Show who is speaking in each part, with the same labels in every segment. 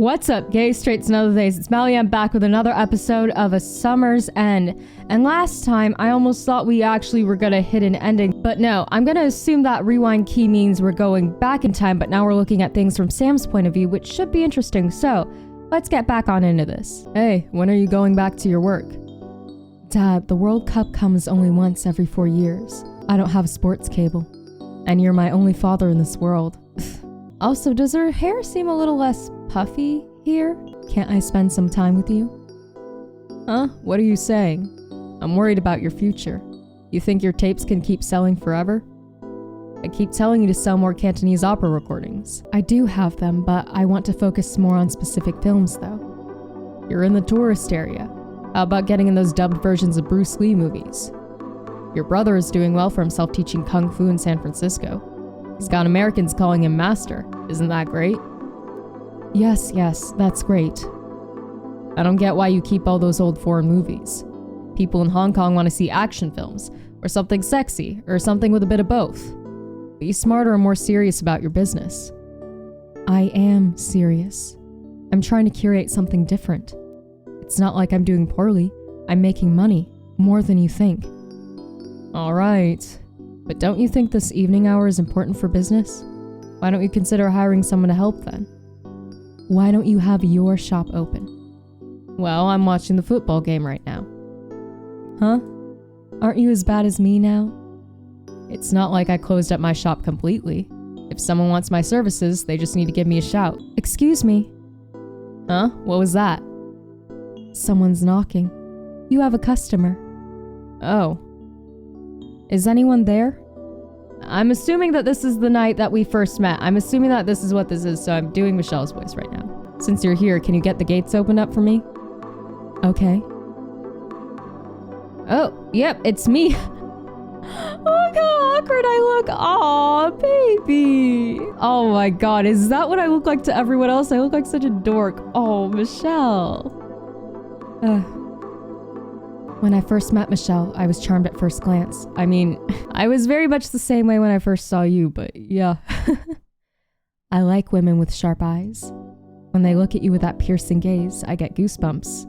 Speaker 1: What's up, gay straights and other days? It's Mally. I'm back with another episode of A Summer's End. And last time, I almost thought we actually were gonna hit an ending, but no, I'm gonna assume that rewind key means we're going back in time, but now we're looking at things from Sam's point of view, which should be interesting. So, let's get back on into this. Hey, when are you going back to your work? Dad, the World Cup comes only once every 4 years. I don't have a sports cable. And you're my only father in this world. Also, does her hair seem a little less puffy here? Can't I spend some time with you? Huh? What are you saying? I'm worried about your future. You think your tapes can keep selling forever? I keep telling you to sell more Cantonese opera recordings. I do have them, but I want to focus more on specific films, though. You're in the tourist area. How about getting in those dubbed versions of Bruce Lee movies? Your brother is doing well for himself teaching Kung Fu in San Francisco. He's got Americans calling him master. Isn't that great? Yes, that's great. I don't get why you keep all those old foreign movies. People in Hong Kong want to see action films, or something sexy, or something with a bit of both. Be smarter and more serious about your business. I am serious. I'm trying to curate something different. It's not like I'm doing poorly. I'm making money, more than you think. All right. But don't you think this evening hour is important for business? Why don't you consider hiring someone to help then? Why don't you have your shop open? Well, I'm watching the football game right now. Huh? Aren't you as bad as me now? It's not like I closed up my shop completely. If someone wants my services, they just need to give me a shout. Excuse me. Huh? What was that? Someone's knocking. You have a customer. Oh. Is anyone there? I'm assuming that this is the night that we first met. I'm assuming that this is what this is, so I'm doing Michelle's voice right now. Since you're here, can you get the gates opened up for me? Okay. Oh, yep, it's me. Look how awkward I look. Aw, baby. Oh my god, is that what I look like to everyone else? I look like such a dork. Oh, Michelle. When I first met Michelle, I was charmed at first glance. I mean, I was very much the same way when I first saw you, but yeah. I like women with sharp eyes. When they look at you with that piercing gaze, I get goosebumps.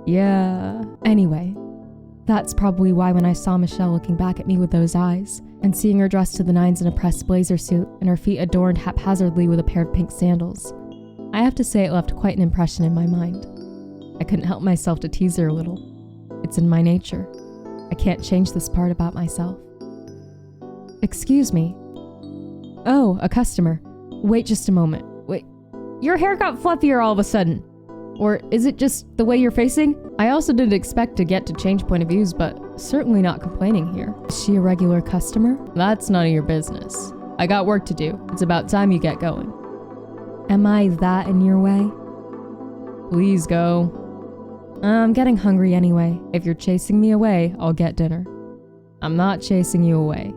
Speaker 1: Yeah. Anyway, that's probably why when I saw Michelle looking back at me with those eyes, and seeing her dressed to the nines in a pressed blazer suit, and her feet adorned haphazardly with a pair of pink sandals, I have to say it left quite an impression in my mind. I couldn't help myself to tease her a little. It's in my nature. I can't change this part about myself. Excuse me. Oh, a customer. Wait just a moment. Wait, your hair got fluffier all of a sudden. Or is it just the way you're facing? I also didn't expect to get to change point of views, but certainly not complaining here. Is she a regular customer? That's none of your business. I got work to do. It's about time you get going. Am I that in your way? Please go. I'm getting hungry anyway. If you're chasing me away, I'll get dinner. I'm not chasing you away.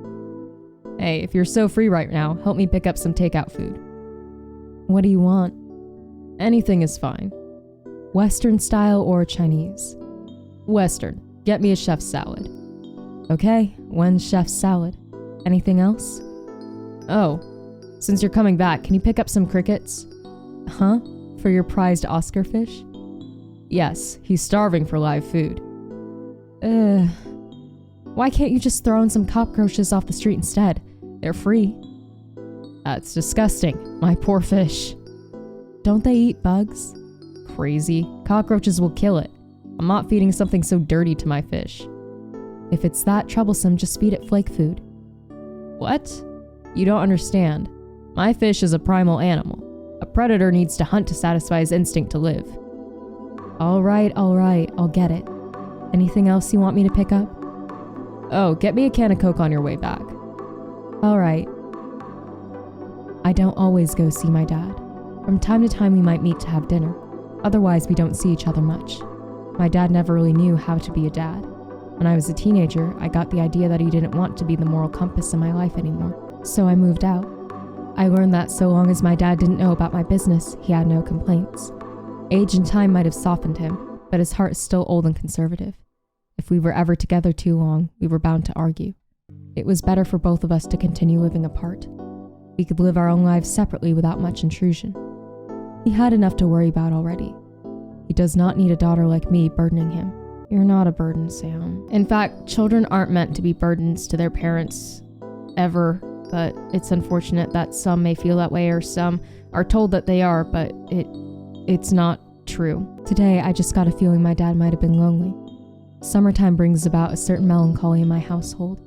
Speaker 1: Hey, if you're so free right now, help me pick up some takeout food. What do you want? Anything is fine. Western style or Chinese? Western. Get me a chef's salad. Okay, when's chef's salad? Anything else? Oh, since you're coming back, can you pick up some crickets? Huh? For your prized Oscar fish? Yes, he's starving for live food. Why can't you just throw in some cockroaches off the street instead? They're free. That's disgusting. My poor fish. Don't they eat bugs? Crazy. Cockroaches will kill it. I'm not feeding something so dirty to my fish. If it's that troublesome, just feed it flake food. What? You don't understand. My fish is a primal animal. A predator needs to hunt to satisfy his instinct to live. All right, I'll get it. Anything else you want me to pick up? Oh, get me a can of Coke on your way back. All right. I don't always go see my dad. From time to time we might meet to have dinner. Otherwise, we don't see each other much. My dad never really knew how to be a dad. When I was a teenager, I got the idea that he didn't want to be the moral compass in my life anymore. So I moved out. I learned that so long as my dad didn't know about my business, he had no complaints. Age and time might have softened him, but his heart is still old and conservative. If we were ever together too long, we were bound to argue. It was better for both of us to continue living apart. We could live our own lives separately without much intrusion. He had enough to worry about already. He does not need a daughter like me burdening him. You're not a burden, Sam. In fact, children aren't meant to be burdens to their parents, ever, but it's unfortunate that some may feel that way or some are told that they are, but it's not true. Today, I just got a feeling my dad might have been lonely. Summertime brings about a certain melancholy in my household.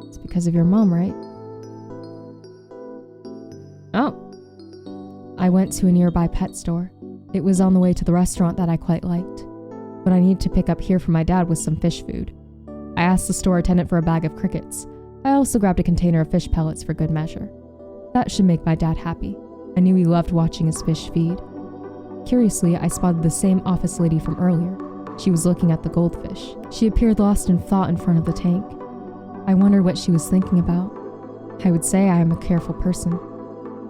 Speaker 1: It's because of your mom, right? Oh. I went to a nearby pet store. It was on the way to the restaurant that I quite liked. What I needed to pick up here for my dad was some fish food. I asked the store attendant for a bag of crickets. I also grabbed a container of fish pellets for good measure. That should make my dad happy. I knew he loved watching his fish feed. Curiously, I spotted the same office lady from earlier. She was looking at the goldfish. She appeared lost in thought in front of the tank. I wondered what she was thinking about. I would say I am a careful person.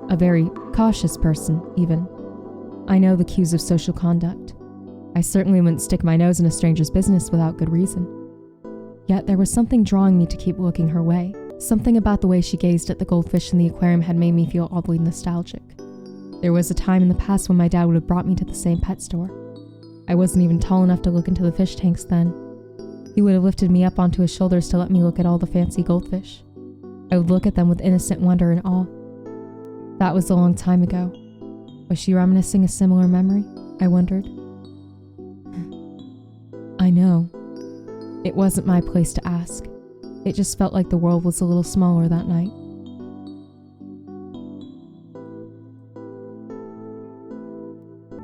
Speaker 1: A very cautious person, even. I know the cues of social conduct. I certainly wouldn't stick my nose in a stranger's business without good reason. Yet there was something drawing me to keep looking her way. Something about the way she gazed at the goldfish in the aquarium had made me feel oddly nostalgic. There was a time in the past when my dad would have brought me to the same pet store. I wasn't even tall enough to look into the fish tanks then. He would have lifted me up onto his shoulders to let me look at all the fancy goldfish. I would look at them with innocent wonder and awe. That was a long time ago. Was she reminiscing a similar memory? I wondered. I know. It wasn't my place to ask. It just felt like the world was a little smaller that night.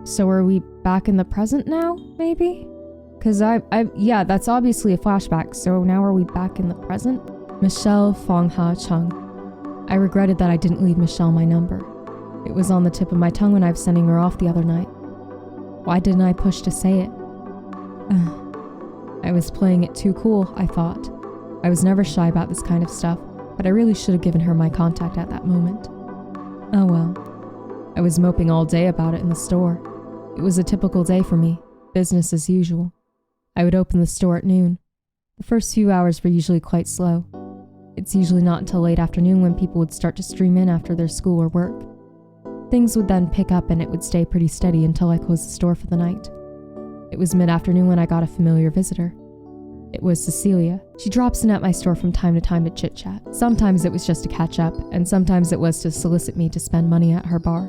Speaker 1: So are we back in the present now, maybe? Cause yeah, that's obviously a flashback, so now are we back in the present? Michelle Fong Ha Chung. I regretted that I didn't leave Michelle my number. It was on the tip of my tongue when I was sending her off the other night. Why didn't I push to say it? I was playing it too cool, I thought. I was never shy about this kind of stuff, but I really should have given her my contact at that moment. Oh well. I was moping all day about it in the store. It was a typical day for me, business as usual. I would open the store at noon. The first few hours were usually quite slow. It's usually not until late afternoon when people would start to stream in after their school or work. Things would then pick up and it would stay pretty steady until I closed the store for the night. It was mid-afternoon when I got a familiar visitor. It was Cecilia. She drops in at my store from time to time to chit-chat. Sometimes it was just to catch up, and sometimes it was to solicit me to spend money at her bar.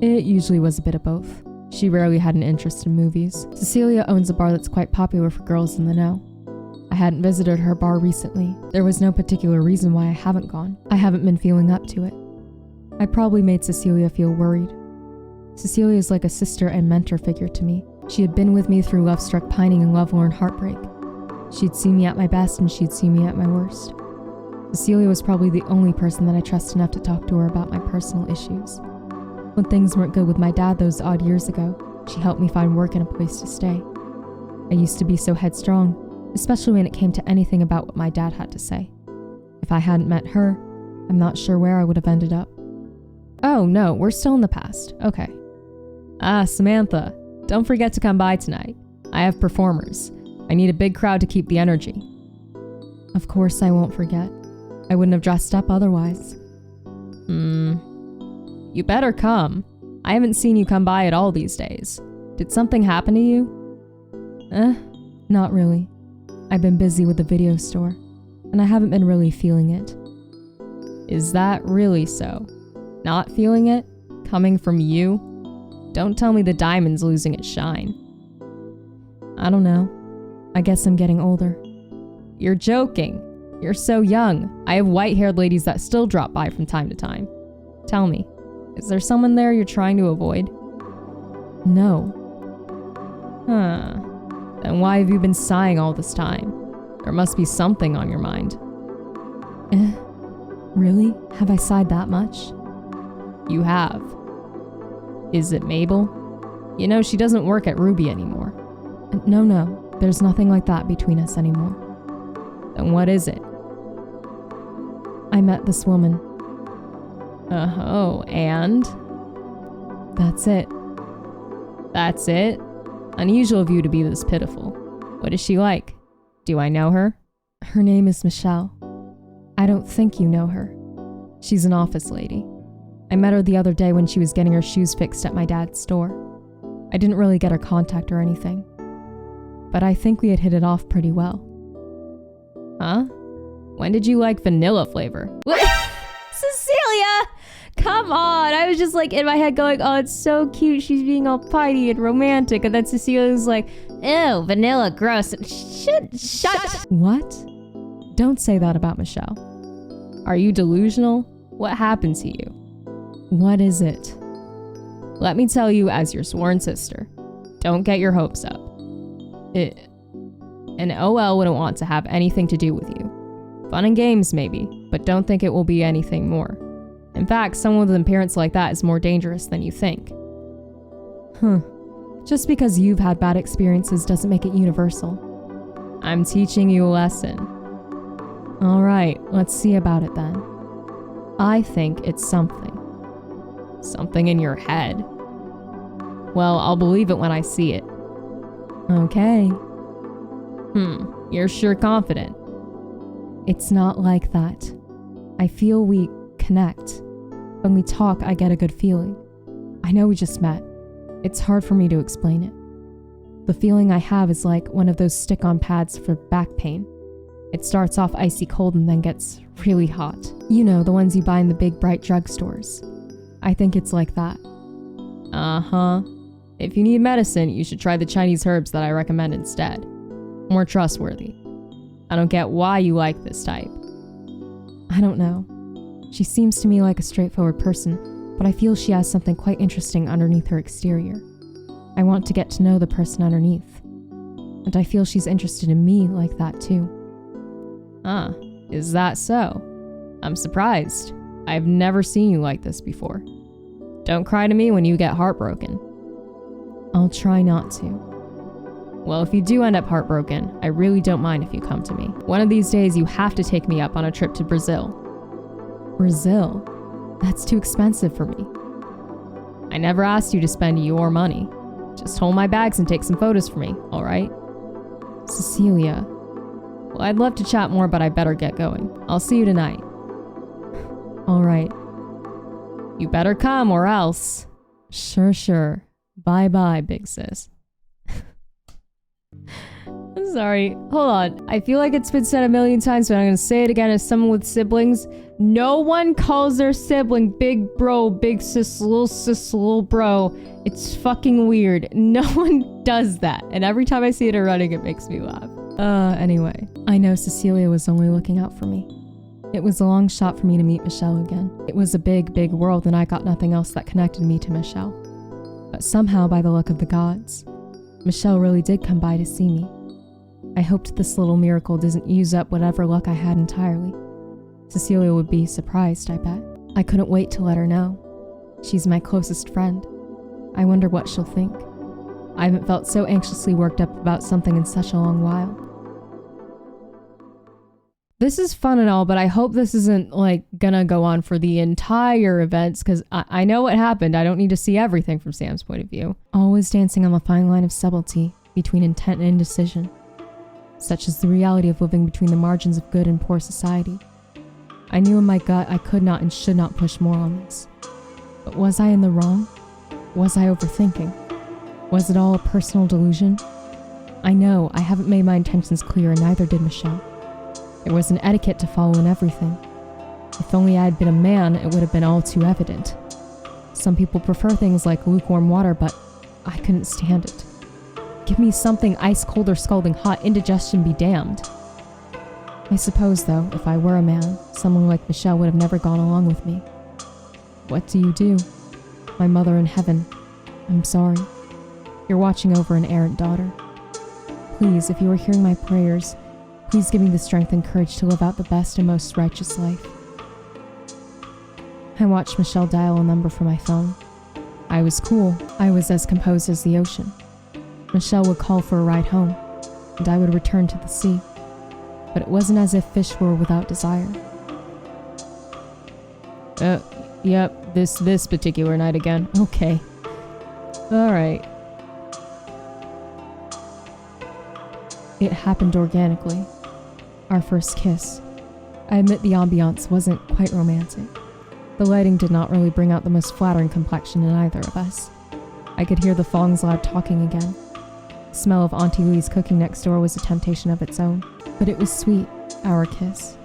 Speaker 1: It usually was a bit of both. She rarely had an interest in movies. Cecilia owns a bar that's quite popular for girls in the know. I hadn't visited her bar recently. There was no particular reason why I haven't gone. I haven't been feeling up to it. I probably made Cecilia feel worried. Cecilia is like a sister and mentor figure to me. She had been with me through love-struck pining and love-lorn heartbreak. She'd seen me at my best and she'd seen me at my worst. Cecilia was probably the only person that I trust enough to talk to her about my personal issues. When things weren't good with my dad those odd years ago, she helped me find work and a place to stay. I used to be so headstrong, especially when it came to anything about what my dad had to say. If I hadn't met her, I'm not sure where I would have ended up. Oh no, we're still in the past. Okay. Samantha, don't forget to come by tonight. I have performers. I need a big crowd to keep the energy. Of course I won't forget. I wouldn't have dressed up otherwise. You better come. I haven't seen you come by at all these days. Did something happen to you? Not really. I've been busy with the video store, and I haven't been really feeling it. Is that really so? Not feeling it? Coming from you? Don't tell me the diamond's losing its shine. I don't know. I guess I'm getting older. You're joking. You're so young. I have white-haired ladies that still drop by from time to time. Tell me, is there someone there you're trying to avoid? No. Then why have you been sighing all this time? There must be something on your mind. Really? Have I sighed that much? You have. Is it Mabel? You know, she doesn't work at Ruby anymore. No. There's nothing like that between us anymore. Then what is it? I met this woman. Oh, and? That's it. That's it? Unusual of you to be this pitiful. What is she like? Do I know her? Her name is Michelle. I don't think you know her. She's an office lady. I met her the other day when she was getting her shoes fixed at my dad's store. I didn't really get her contact or anything, but I think we had hit it off pretty well. Huh? When did you like vanilla flavor? Cecilia! Come on! I was just like in my head going, oh, it's so cute, she's being all pitey and romantic, and then Cecilia's like, ew, vanilla, gross. Shut. What? Don't say that about Michelle. Are you delusional? What happened to you? What is it? Let me tell you as your sworn sister, don't get your hopes up. An OL wouldn't want to have anything to do with you. Fun and games maybe, but don't think it will be anything more. In fact, someone with an appearance like that is more dangerous than you think. Just because you've had bad experiences doesn't make it universal. I'm teaching you a lesson. Alright, let's see about it then. I think it's something. Something in your head. Well, I'll believe it when I see it. Okay. You're sure confident. It's not like that. I feel we connect. When we talk, I get a good feeling. I know we just met. It's hard for me to explain it. The feeling I have is like one of those stick-on pads for back pain. It starts off icy cold and then gets really hot. You know, the ones you buy in the big bright drugstores. I think it's like that. Uh-huh. If you need medicine, you should try the Chinese herbs that I recommend instead. More trustworthy. I don't get why you like this type. I don't know. She seems to me like a straightforward person, but I feel she has something quite interesting underneath her exterior. I want to get to know the person underneath. And I feel she's interested in me like that too. Is that so? I'm surprised. I've never seen you like this before. Don't cry to me when you get heartbroken. I'll try not to. Well, if you do end up heartbroken, I really don't mind if you come to me. One of these days, you have to take me up on a trip to Brazil. Brazil? That's too expensive for me. I never asked you to spend your money. Just hold my bags and take some photos for me, all right? Cecilia. Well, I'd love to chat more, but I better get going. I'll see you tonight. All right. You better come or else. Sure. Bye-bye, big sis. I'm sorry. Hold on. I feel like it's been said a million times, but I'm gonna say it again as someone with siblings. No one calls their sibling big bro, big sis, little bro. It's fucking weird. No one does that. And every time I see it running, it makes me laugh. Anyway. I know Cecilia was only looking out for me. It was a long shot for me to meet Michelle again. It was a big, big world and I got nothing else that connected me to Michelle. But somehow, by the luck of the gods, Michelle really did come by to see me. I hoped this little miracle doesn't use up whatever luck I had entirely. Cecilia would be surprised, I bet. I couldn't wait to let her know. She's my closest friend. I wonder what she'll think. I haven't felt so anxiously worked up about something in such a long while. This is fun and all, but I hope this isn't, gonna go on for the entire events, because I know what happened. I don't need to see everything from Sam's point of view. Always dancing on the fine line of subtlety between intent and indecision. Such is the reality of living between the margins of good and poor society. I knew in my gut I could not and should not push more on this. But was I in the wrong? Was I overthinking? Was it all a personal delusion? I know I haven't made my intentions clear, and neither did Michelle. There was an etiquette to follow in everything. If only I had been a man, it would have been all too evident. Some people prefer things like lukewarm water, but I couldn't stand it. Give me something ice cold or scalding hot, indigestion be damned. I suppose, though, if I were a man, someone like Michelle would have never gone along with me. What do you do? My mother in heaven, I'm sorry. You're watching over an errant daughter. Please, if you are hearing my prayers, please give me the strength and courage to live out the best and most righteous life. I watched Michelle dial a number from my phone. I was cool. I was as composed as the ocean. Michelle would call for a ride home, and I would return to the sea. But it wasn't as if fish were without desire. Yep, this particular night again. Okay. Alright. It happened organically. Our first kiss. I admit the ambiance wasn't quite romantic. The lighting did not really bring out the most flattering complexion in either of us. I could hear the Fong's loud talking again. The smell of Auntie Lee's cooking next door was a temptation of its own. But it was sweet, our kiss.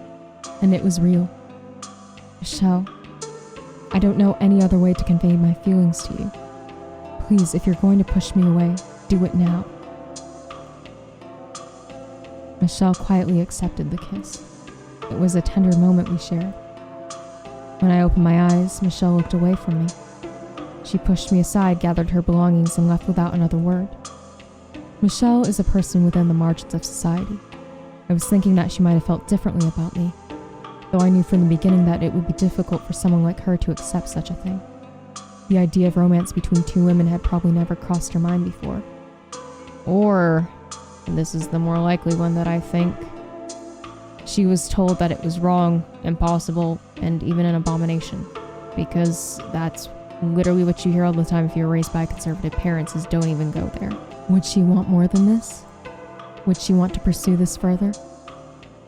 Speaker 1: And it was real. Michelle, I don't know any other way to convey my feelings to you. Please, if you're going to push me away, do it now. Michelle quietly accepted the kiss. It was a tender moment we shared. When I opened my eyes, Michelle looked away from me. She pushed me aside, gathered her belongings, and left without another word. Michelle is a person within the margins of society. I was thinking that she might have felt differently about me, though I knew from the beginning that it would be difficult for someone like her to accept such a thing. The idea of romance between two women had probably never crossed her mind before. Or, and this is the more likely one that I think, she was told that it was wrong, impossible, and even an abomination. Because that's literally what you hear all the time if you're raised by conservative parents, is don't even go there. Would she want more than this? Would she want to pursue this further?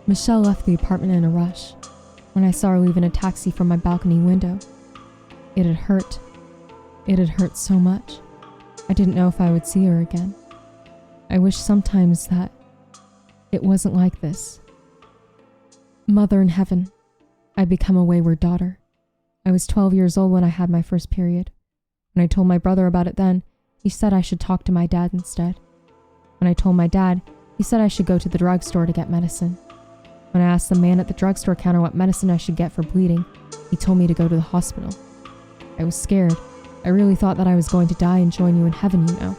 Speaker 1: Michelle left the apartment in a rush. When I saw her leave in a taxi from my balcony window, it had hurt. It had hurt so much. I didn't know if I would see her again. I wish sometimes that it wasn't like this. Mother in heaven, I'd become a wayward daughter. I was 12 years old when I had my first period. When I told my brother about it then, he said I should talk to my dad instead. When I told my dad, he said I should go to the drugstore to get medicine. When I asked the man at the drugstore counter what medicine I should get for bleeding, he told me to go to the hospital. I was scared. I really thought that I was going to die and join you in heaven, you know.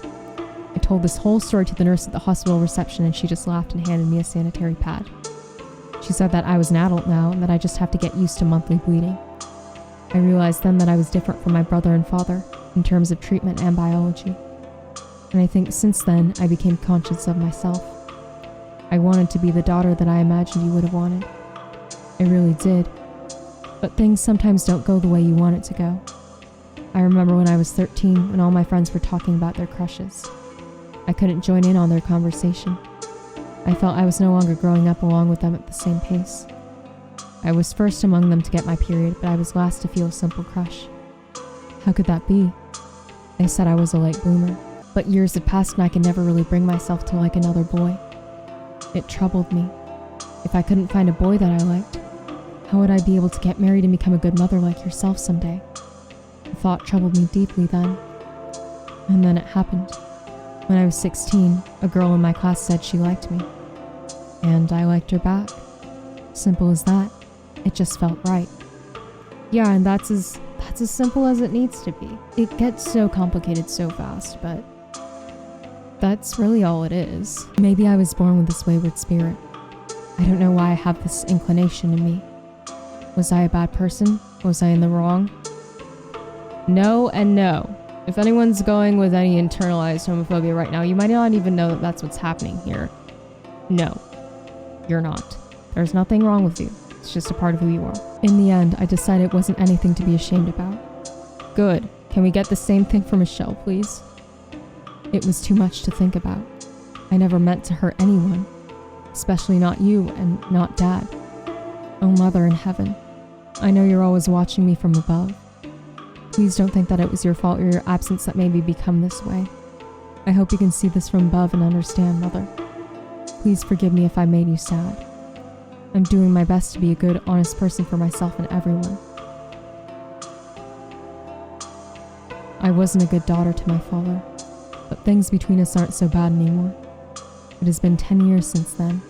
Speaker 1: I told this whole story to the nurse at the hospital reception, and she just laughed and handed me a sanitary pad. She said that I was an adult now and that I just have to get used to monthly bleeding. I realized then that I was different from my brother and father in terms of treatment and biology. And I think since then, I became conscious of myself. I wanted to be the daughter that I imagined you would have wanted. I really did. But things sometimes don't go the way you want it to go. I remember when I was 13, when all my friends were talking about their crushes. I couldn't join in on their conversation. I felt I was no longer growing up along with them at the same pace. I was first among them to get my period, but I was last to feel a simple crush. How could that be? They said I was a late bloomer, but years had passed and I could never really bring myself to like another boy. It troubled me. If I couldn't find a boy that I liked, how would I be able to get married and become a good mother like yourself someday? The thought troubled me deeply then. And then it happened. When I was 16, a girl in my class said she liked me. And I liked her back. Simple as that. It just felt right. Yeah, and that's as simple as it needs to be. It gets so complicated so fast, but that's really all it is. Maybe I was born with this wayward spirit. I don't know why I have this inclination in me. Was I a bad person? Was I in the wrong? No and no. If anyone's going with any internalized homophobia right now, you might not even know that that's what's happening here. No, you're not. There's nothing wrong with you. It's just a part of who you are. In the end, I decided it wasn't anything to be ashamed about. Good. Can we get the same thing for Michelle, please? It was too much to think about. I never meant to hurt anyone, especially not you and not Dad. Oh, Mother in heaven, I know you're always watching me from above. Please don't think that it was your fault or your absence that made me become this way. I hope you can see this from above and understand, Mother. Please forgive me if I made you sad. I'm doing my best to be a good, honest person for myself and everyone. I wasn't a good daughter to my father, but things between us aren't so bad anymore. It has been 10 years since then.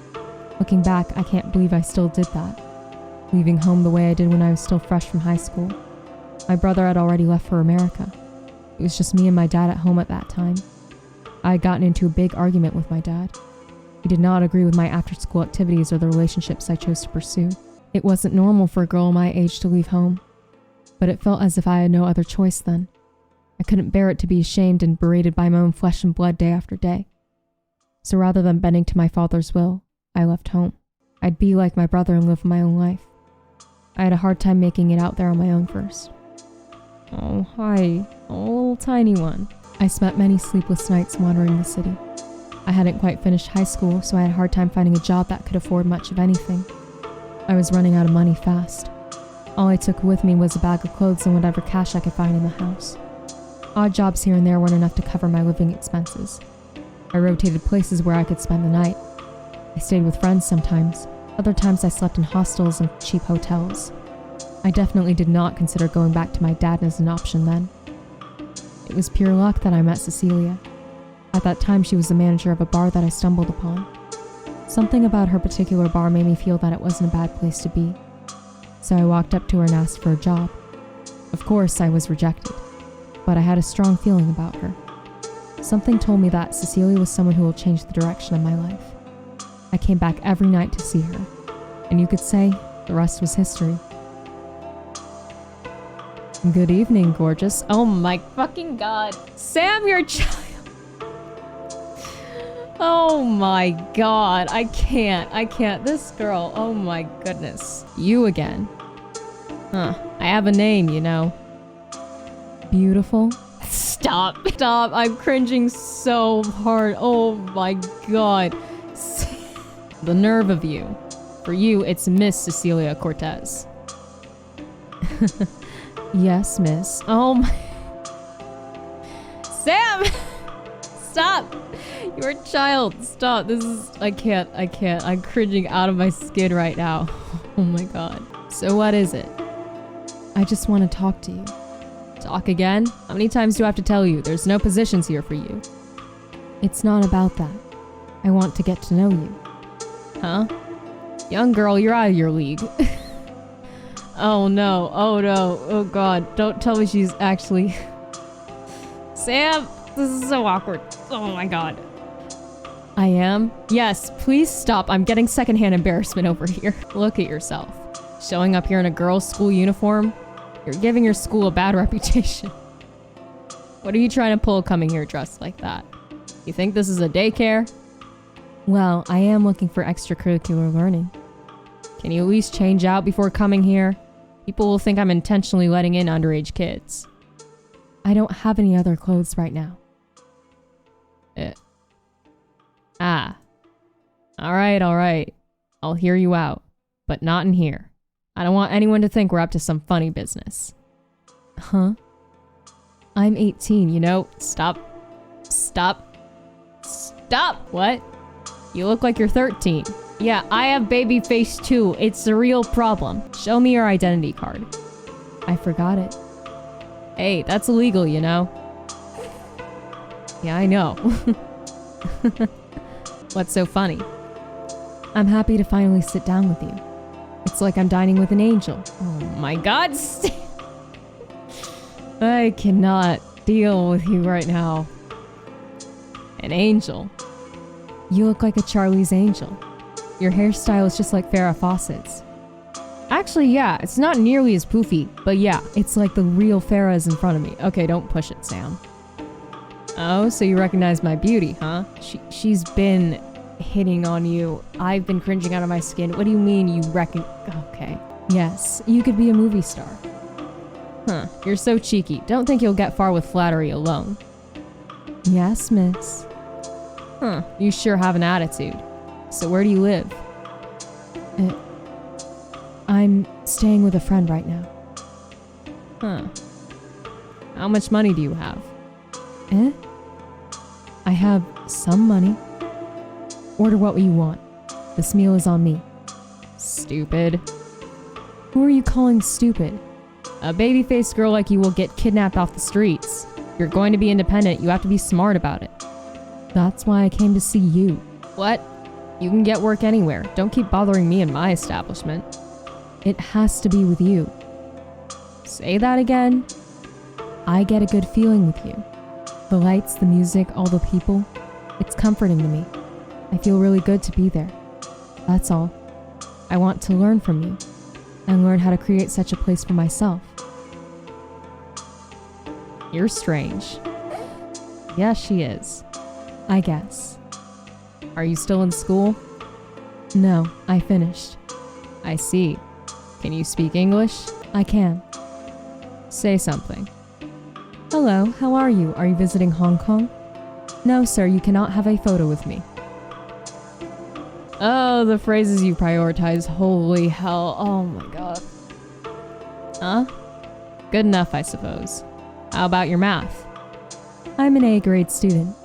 Speaker 1: Looking back, I can't believe I still did that. Leaving home the way I did when I was still fresh from high school. My brother had already left for America. It was just me and my dad at home at that time. I had gotten into a big argument with my dad. He did not agree with my after-school activities or the relationships I chose to pursue. It wasn't normal for a girl my age to leave home, but it felt as if I had no other choice then. I couldn't bear it to be ashamed and berated by my own flesh and blood day after day. So rather than bending to my father's will, I left home. I'd be like my brother and live my own life. I had a hard time making it out there on my own first. Oh, hi. Oh, little tiny one. I spent many sleepless nights wandering the city. I hadn't quite finished high school, so I had a hard time finding a job that could afford much of anything. I was running out of money fast. All I took with me was a bag of clothes and whatever cash I could find in the house. Odd jobs here and there weren't enough to cover my living expenses. I rotated places where I could spend the night. I stayed with friends sometimes. Other times I slept in hostels and cheap hotels. I definitely did not consider going back to my dad as an option then. It was pure luck that I met Cecilia. At that time, she was the manager of a bar that I stumbled upon. Something about her particular bar made me feel that it wasn't a bad place to be. So I walked up to her and asked for a job. Of course, I was rejected, but I had a strong feeling about her. Something told me that Cecilia was someone who will change the direction of my life. I came back every night to see her, and you could say the rest was history. Good evening, gorgeous. Oh my fucking god. Sam, you're a child. Oh my god. I can't. This girl. Oh my goodness. You again. Huh. I have a name, you know. Beautiful. Stop. I'm cringing so hard. Oh my god. The nerve of you. For you, it's Miss Cecilia Cortez. Yes, miss. Oh my... Sam! Stop! You're a child. Stop. This is... I can't. I'm cringing out of my skin right now. Oh my god. So what is it? I just want to talk to you. Talk again? How many times do I have to tell you? There's no positions here for you. It's not about that. I want to get to know you. Huh? Young girl, you're out of your league. Oh no, oh god, don't tell me she's actually... Sam, this is so awkward. Oh my god. I am? Yes, please stop. I'm getting secondhand embarrassment over here. Look at yourself. Showing up here in a girl's school uniform? You're giving your school a bad reputation. What are you trying to pull coming here dressed like that? You think this is a daycare? Well, I am looking for extracurricular learning. Can you at least change out before coming here? People will think I'm intentionally letting in underage kids. I don't have any other clothes right now. Alright. I'll hear you out. But not in here. I don't want anyone to think we're up to some funny business. Huh? I'm 18, you know? Stop. What? You look like you're 13. Yeah, I have baby face too. It's a real problem. Show me your identity card. I forgot it. Hey, that's illegal, you know? Yeah, I know. What's so funny? I'm happy to finally sit down with you. It's like I'm dining with an angel. Oh my god. I cannot deal with you right now. An angel? You look like a Charlie's Angel. Your hairstyle is just like Farrah Fawcett's. Actually, yeah, it's not nearly as poofy, but yeah, it's like the real Farrah is in front of me. Okay, don't push it, Sam. Oh, so you recognize my beauty, huh? She's been hitting on you. I've been cringing out of my skin. What do you mean you reckon? Okay. Yes, you could be a movie star. Huh, you're so cheeky. Don't think you'll get far with flattery alone. Yes, miss. Huh, you sure have an attitude. So where do you live? I'm staying with a friend right now. Huh. How much money do you have? I have some money. Order what you want. This meal is on me. Stupid. Who are you calling stupid? A baby-faced girl like you will get kidnapped off the streets. If you're going to be independent, you have to be smart about it. That's why I came to see you. What? You can get work anywhere. Don't keep bothering me in my establishment. It has to be with you. Say that again. I get a good feeling with you. The lights, the music, all the people. It's comforting to me. I feel really good to be there. That's all. I want to learn from you and learn how to create such a place for myself. You're strange. Yeah, she is. I guess. Are you still in school? No, I finished. I see. Can you speak English? I can. Say something. Hello, how are you? Are you visiting Hong Kong? No, sir, you cannot have a photo with me. Oh, the phrases you prioritize. Holy hell. Oh my god. Huh? Good enough, I suppose. How about your math? I'm an A-grade student.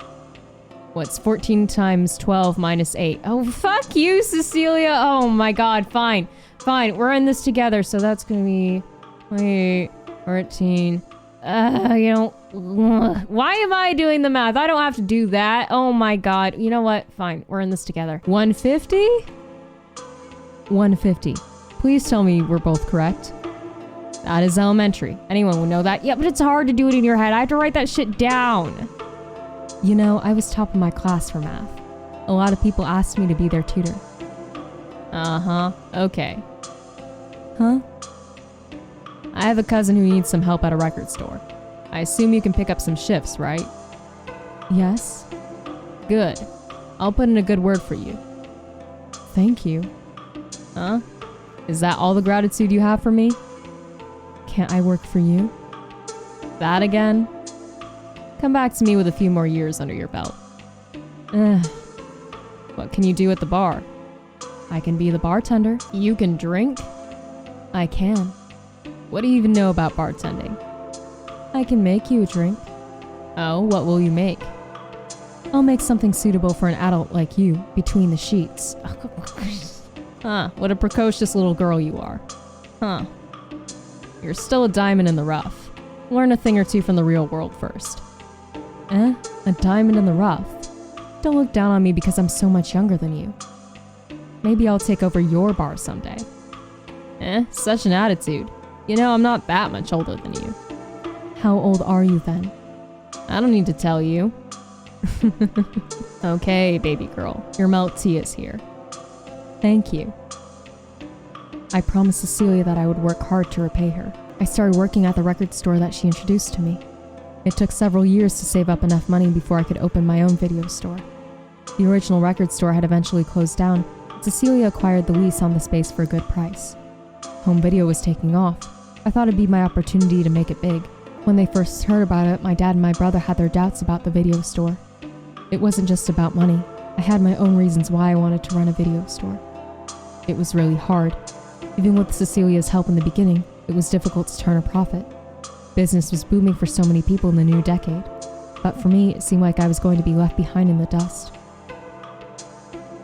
Speaker 1: What's 14 times 12 minus 8? Oh, fuck you, Cecilia! Oh my god, fine. Fine, we're in this together, so that's gonna be... Wait, 14... why am I doing the math? I don't have to do that. Oh my god. You know what? Fine, we're in this together. 150? 150. Please tell me we're both correct. That is elementary. Anyone would know that. Yeah, but it's hard to do it in your head. I have to write that shit down. You know, I was top of my class for math. A lot of people asked me to be their tutor. Uh-huh. Okay. Huh? I have a cousin who needs some help at a record store. I assume you can pick up some shifts, right? Yes. Good. I'll put in a good word for you. Thank you. Huh? Is that all the gratitude you have for me? Can't I work for you? That again? Come back to me with a few more years under your belt. What can you do at the bar? I can be the bartender. You can drink? I can. What do you even know about bartending? I can make you a drink. Oh, what will you make? I'll make something suitable for an adult like you, between the sheets. Huh, what a precocious little girl you are. Huh. You're still a diamond in the rough. Learn a thing or two from the real world first. A diamond in the rough? Don't look down on me because I'm so much younger than you. Maybe I'll take over your bar someday. Such an attitude. You know, I'm not that much older than you. How old are you then? I don't need to tell you. Okay, baby girl. Your milk tea is here. Thank you. I promised Cecilia that I would work hard to repay her. I started working at the record store that she introduced to me. It took several years to save up enough money before I could open my own video store. The original record store had eventually closed down. Cecilia acquired the lease on the space for a good price. Home video was taking off. I thought it'd be my opportunity to make it big. When they first heard about it, my dad and my brother had their doubts about the video store. It wasn't just about money. I had my own reasons why I wanted to run a video store. It was really hard. Even with Cecilia's help in the beginning, it was difficult to turn a profit. Business was booming for so many people in the new decade. But for me, it seemed like I was going to be left behind in the dust.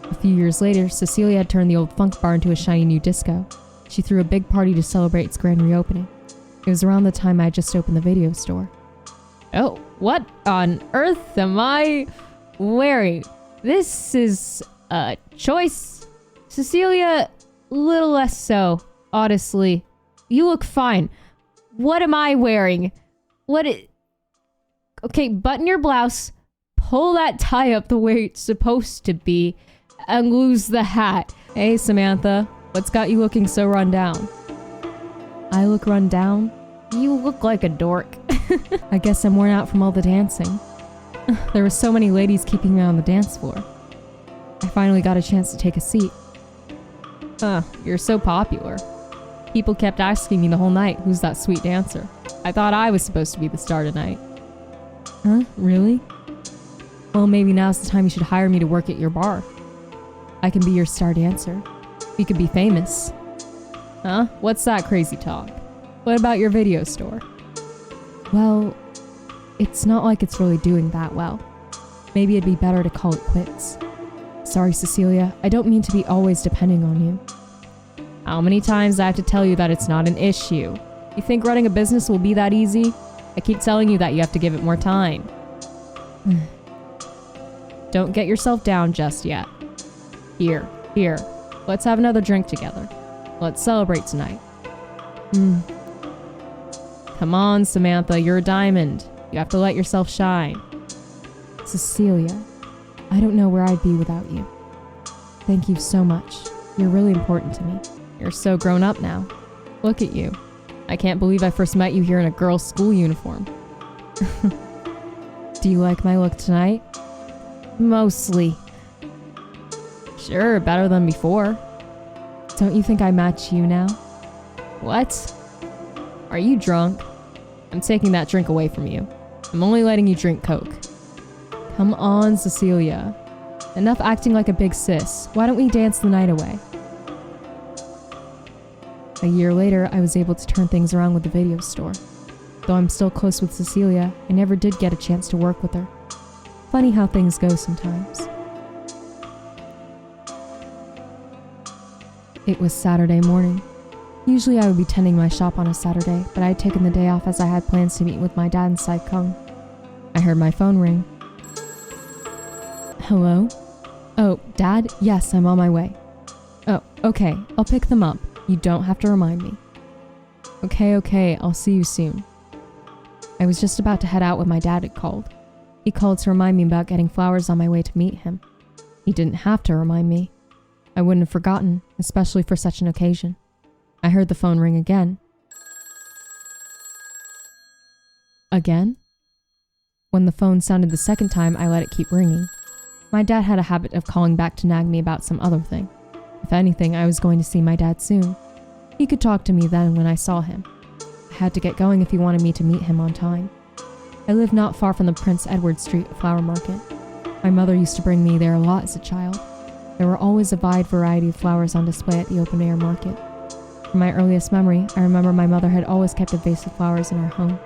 Speaker 1: A few years later, Cecilia had turned the old funk bar into a shiny new disco. She threw a big party to celebrate its grand reopening. It was around the time I had just opened the video store. Oh, what on earth am I wearing? This is a choice. Cecilia, little less so, honestly. You look fine. What am I wearing? Okay, button your blouse, pull that tie up the way it's supposed to be, and lose the hat. Hey, Samantha, what's got you looking so run down? I look run down? You look like a dork. I guess I'm worn out from all the dancing. There were so many ladies keeping me on the dance floor. I finally got a chance to take a seat. You're so popular. People kept asking me the whole night, who's that sweet dancer? I thought I was supposed to be the star tonight. Huh? Really? Well, maybe now's the time you should hire me to work at your bar. I can be your star dancer. We could be famous. Huh? What's that crazy talk? What about your video store? Well, it's not like it's really doing that well. Maybe it'd be better to call it quits. Sorry, Cecilia, I don't mean to be always depending on you. How many times do I have to tell you that it's not an issue? You think running a business will be that easy? I keep telling you that you have to give it more time. Don't get yourself down just yet. Here, let's have another drink together. Let's celebrate tonight. Come on, Samantha, you're a diamond. You have to let yourself shine. Cecilia, I don't know where I'd be without you. Thank you so much. You're really important to me. You're so grown up now. Look at you. I can't believe I first met you here in a girl's school uniform. Do you like my look tonight? Mostly. Sure, better than before. Don't you think I match you now? What? Are you drunk? I'm taking that drink away from you. I'm only letting you drink Coke. Come on, Cecilia. Enough acting like a big sis. Why don't we dance the night away? A year later, I was able to turn things around with the video store. Though I'm still close with Cecilia, I never did get a chance to work with her. Funny how things go sometimes. It was Saturday morning. Usually I would be tending my shop on a Saturday, but I had taken the day off as I had plans to meet with my dad in Hongkong. I heard my phone ring. Hello? Oh, Dad? Yes, I'm on my way. Oh, okay, I'll pick them up. You don't have to remind me. Okay, I'll see you soon. I was just about to head out when my dad had called. He called to remind me about getting flowers on my way to meet him. He didn't have to remind me. I wouldn't have forgotten, especially for such an occasion. I heard the phone ring again. Again? When the phone sounded the second time, I let it keep ringing. My dad had a habit of calling back to nag me about some other thing. If anything, I was going to see my dad soon. He could talk to me then when I saw him. I had to get going if he wanted me to meet him on time. I lived not far from the Prince Edward Street flower market. My mother used to bring me there a lot as a child. There were always a wide variety of flowers on display at the open-air market. From my earliest memory, I remember my mother had always kept a vase of flowers in our home.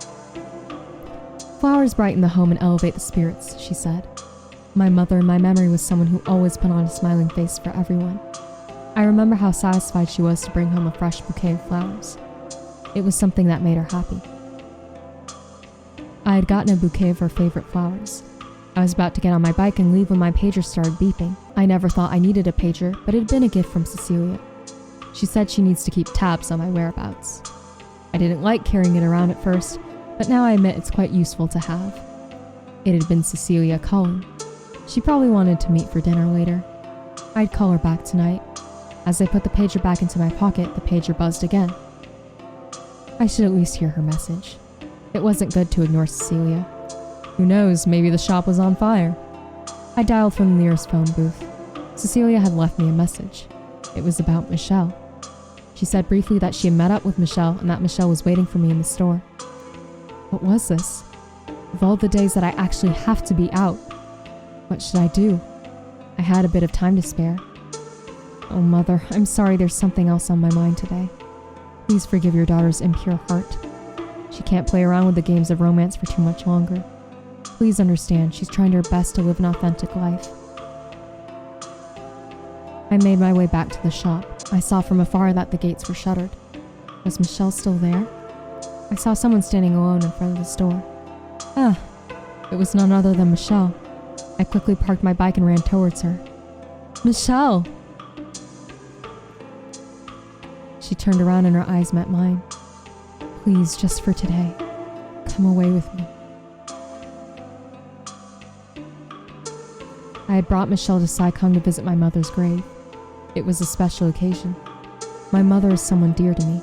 Speaker 1: Flowers brighten the home and elevate the spirits, she said. My mother in my memory was someone who always put on a smiling face for everyone. I remember how satisfied she was to bring home a fresh bouquet of flowers. It was something that made her happy. I had gotten a bouquet of her favorite flowers. I was about to get on my bike and leave when my pager started beeping. I never thought I needed a pager, but it had been a gift from Cecilia. She said she needs to keep tabs on my whereabouts. I didn't like carrying it around at first, but now I admit it's quite useful to have. It had been Cecilia calling. She probably wanted to meet for dinner later. I'd call her back tonight. As I put the pager back into my pocket, the pager buzzed again. I should at least hear her message. It wasn't good to ignore Cecilia. Who knows, maybe the shop was on fire. I dialed from the nearest phone booth. Cecilia had left me a message. It was about Michelle. She said briefly that she had met up with Michelle and that Michelle was waiting for me in the store. What was this? Of all the days that I actually have to be out, what should I do? I had a bit of time to spare. Oh, Mother, I'm sorry there's something else on my mind today. Please forgive your daughter's impure heart. She can't play around with the games of romance for too much longer. Please understand, she's trying her best to live an authentic life. I made my way back to the shop. I saw from afar that the gates were shuttered. Was Michelle still there? I saw someone standing alone in front of the store. It was none other than Michelle. I quickly parked my bike and ran towards her. Michelle! She turned around and her eyes met mine. Please, just for today, come away with me. I had brought Michelle to Hongkong to visit my mother's grave. It was a special occasion. My mother is someone dear to me.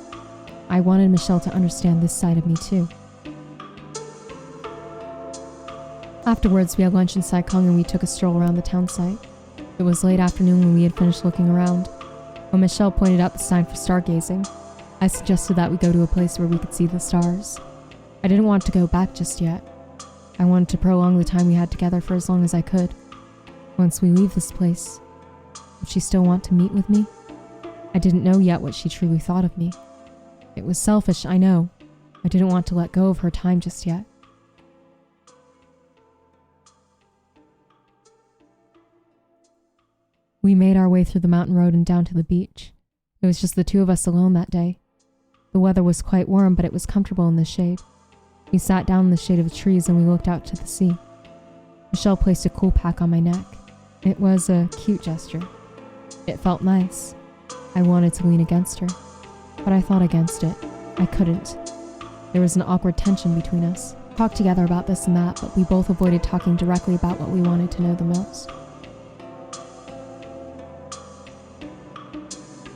Speaker 1: I wanted Michelle to understand this side of me too. Afterwards, we had lunch in Hongkong and we took a stroll around the town site. It was late afternoon when we had finished looking around. When Michelle pointed out the sign for stargazing, I suggested that we go to a place where we could see the stars. I didn't want to go back just yet. I wanted to prolong the time we had together for as long as I could. Once we leave this place, would she still want to meet with me? I didn't know yet what she truly thought of me. It was selfish, I know. I didn't want to let go of her time just yet. We made our way through the mountain road and down to the beach. It was just the two of us alone that day. The weather was quite warm, but it was comfortable in the shade. We sat down in the shade of the trees and we looked out to the sea. Michelle placed a cool pack on my neck. It was a cute gesture. It felt nice. I wanted to lean against her, but I thought against it. I couldn't. There was an awkward tension between us. We talked together about this and that, but we both avoided talking directly about what we wanted to know the most.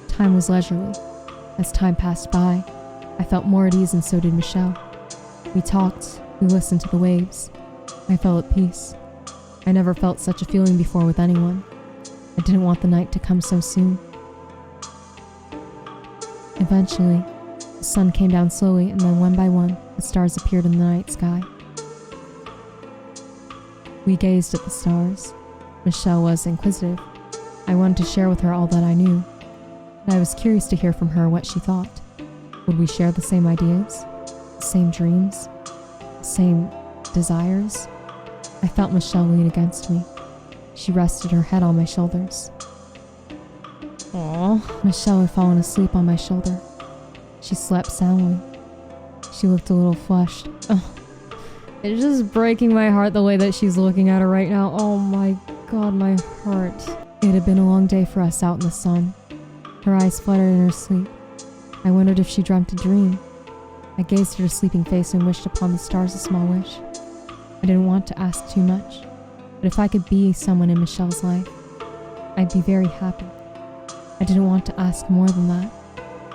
Speaker 1: Time was leisurely. As time passed by, I felt more at ease and so did Michelle. We talked, we listened to the waves. I felt at peace. I never felt such a feeling before with anyone. I didn't want the night to come so soon. Eventually, the sun came down slowly and then one by one, the stars appeared in the night sky. We gazed at the stars. Michelle was inquisitive. I wanted to share with her all that I knew. I was curious to hear from her what she thought. Would we share the same ideas? The same dreams? The same desires? I felt Michelle lean against me. She rested her head on my shoulders. Aww. Michelle had fallen asleep on my shoulder. She slept soundly. She looked a little flushed. Oh, it's just breaking my heart the way that she's looking at her right now. Oh my god, my heart. It had been a long day for us out in the sun. Her eyes fluttered in her sleep. I wondered if she dreamt a dream. I gazed at her sleeping face and wished upon the stars a small wish. I didn't want to ask too much, but if I could be someone in Michelle's life, I'd be very happy. I didn't want to ask more than that.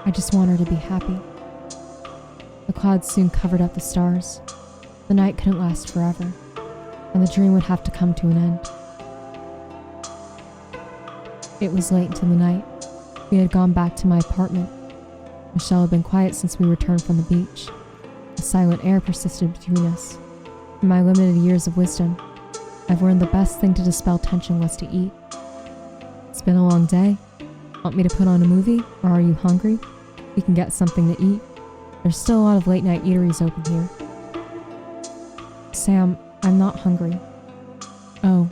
Speaker 1: I just want her to be happy. The clouds soon covered up the stars. The night couldn't last forever, and the dream would have to come to an end. It was late into the night. We had gone back to my apartment. Michelle had been quiet since we returned from the beach. A silent air persisted between us. In my limited years of wisdom, I've learned the best thing to dispel tension was to eat. It's been a long day. Want me to put on a movie, or are you hungry? We can get something to eat. There's still a lot of late-night eateries open here. Sam, I'm not hungry. Oh.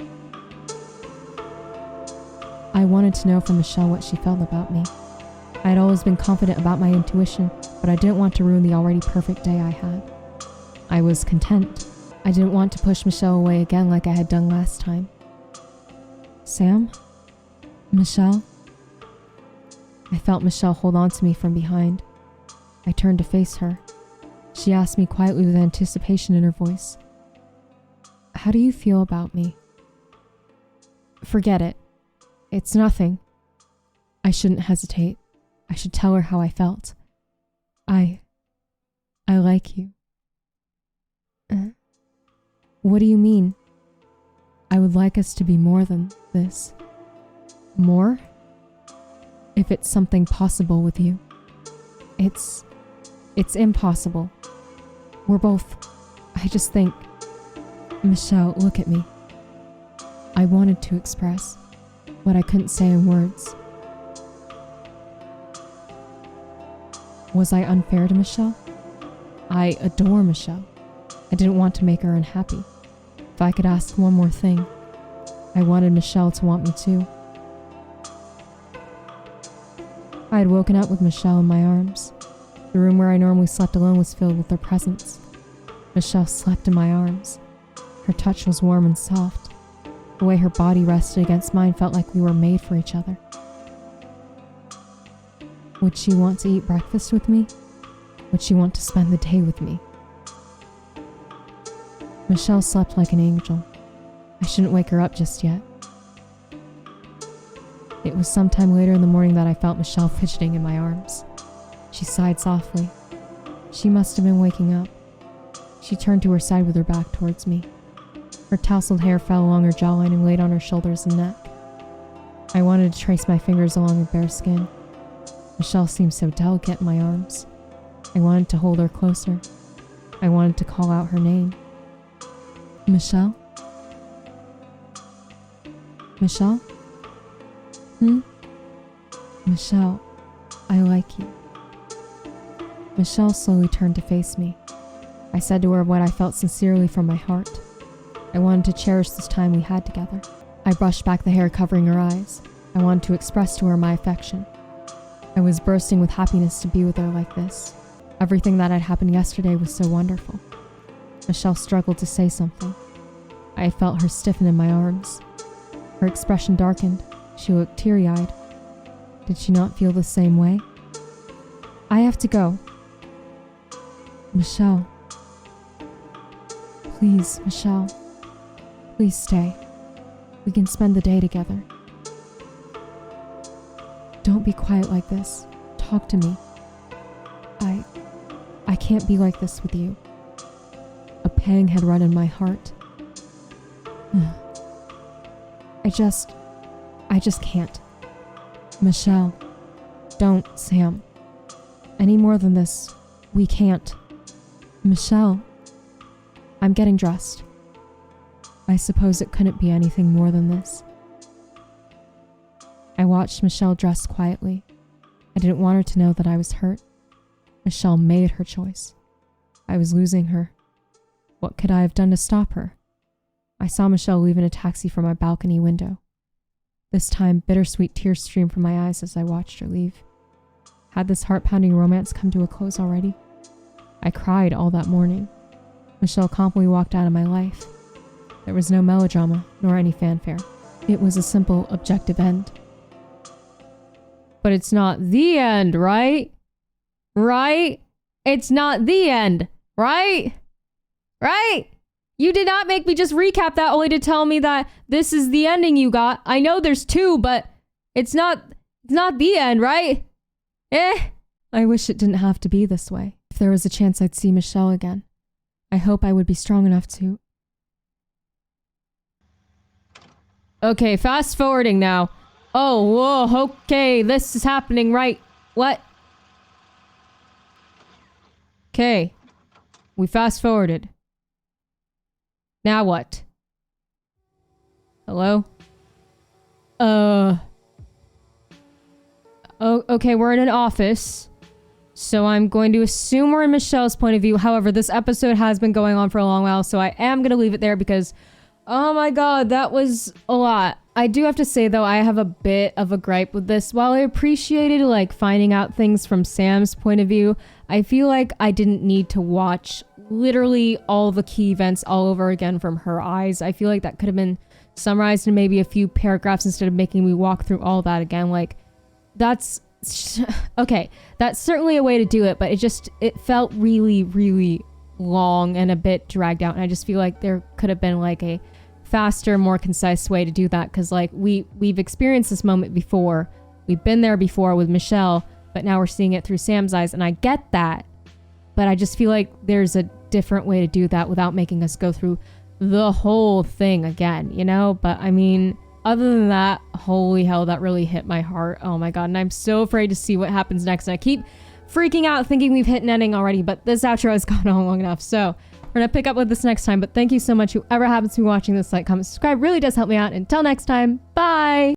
Speaker 1: I wanted to know from Michelle what she felt about me. I had always been confident about my intuition, but I didn't want to ruin the already perfect day I had. I was content. I didn't want to push Michelle away again like I had done last time. Sam? Michelle? I felt Michelle hold on to me from behind. I turned to face her. She asked me quietly with anticipation in her voice. How do you feel about me? Forget it. It's nothing. I shouldn't hesitate. I should tell her how I felt. I like you. What do you mean? I would like us to be more than this. More? If it's something possible with you. It's impossible. We're both... I just think... Michelle, look at me. I wanted to express what I couldn't say in words. Was I unfair to Michelle? I adore Michelle. I didn't want to make her unhappy. If I could ask one more thing, I wanted Michelle to want me too. I had woken up with Michelle in my arms. The room where I normally slept alone was filled with her presence. Michelle slept in my arms. Her touch was warm and soft. The way her body rested against mine felt like we were made for each other. Would she want to eat breakfast with me? Would she want to spend the day with me? Michelle slept like an angel. I shouldn't wake her up just yet. It was sometime later in the morning that I felt Michelle fidgeting in my arms. She sighed softly. She must have been waking up. She turned to her side with her back towards me. Her tousled hair fell along her jawline and laid on her shoulders and neck. I wanted to trace my fingers along her bare skin. Michelle seemed so delicate in my arms. I wanted to hold her closer. I wanted to call out her name. Michelle? Michelle? Michelle, I like you. Michelle slowly turned to face me. I said to her what I felt sincerely from my heart. I wanted to cherish this time we had together. I brushed back the hair covering her eyes. I wanted to express to her my affection. I was bursting with happiness to be with her like this. Everything that had happened yesterday was so wonderful. Michelle struggled to say something. I had felt her stiffen in my arms. Her expression darkened. She looked teary-eyed. Did she not feel the same way? I have to go. Michelle. Please, Michelle. Please stay. We can spend the day together. Don't be quiet like this. Talk to me. I can't be like this with you. A pang had run in my heart. I just can't. Michelle, don't, Sam. Any more than this, we can't. Michelle, I'm getting dressed. I suppose it couldn't be anything more than this. I watched Michelle dress quietly. I didn't want her to know that I was hurt. Michelle made her choice. I was losing her. What could I have done to stop her? I saw Michelle leave in a taxi from my balcony window. This time, bittersweet tears streamed from my eyes as I watched her leave. Had this heart-pounding romance come to a close already? I cried all that morning. Michelle calmly walked out of my life. There was no melodrama, nor any fanfare. It was a simple, objective end. But it's not the end, right? Right? It's not the end, right? Right? You did not make me just recap that only to tell me that this is the ending you got. I know there's two, but it's not the end, right? I wish it didn't have to be this way. If there was a chance I'd see Michelle again, I hope I would be strong enough to. Okay, fast forwarding now. Oh, whoa, okay, this is happening, right? What? Okay, we fast forwarded. Now what? Hello? Oh, okay, we're in an office. So I'm going to assume we're in Michelle's point of view. However, this episode has been going on for a long while, so I am going to leave it there because, oh my god, that was a lot. I do have to say, though, I have a bit of a gripe with this. While I appreciated, like, finding out things from Sam's point of view, I feel like I didn't need to watch literally all the key events all over again from her eyes. I feel like that could have been summarized in maybe a few paragraphs instead of making me walk through all that again. Like, that's... okay, that's certainly a way to do it, but it felt really, really long and a bit dragged out, and I just feel like there could have been, like, a faster, more concise way to do that, because, like, we've experienced this moment before. We've been there before with Michelle, but now we're seeing it through Sam's eyes, and I get that. But I just feel like there's a different way to do that without making us go through the whole thing again, you know? But I mean, other than that, holy hell, that really hit my heart. Oh my god, and I'm so afraid to see what happens next. And I keep freaking out thinking we've hit an ending already, but this outro has gone on long enough. So we're gonna pick up with this next time. But thank you so much, whoever happens to be watching this, like, comment, subscribe. Really does help me out. Until next time, bye!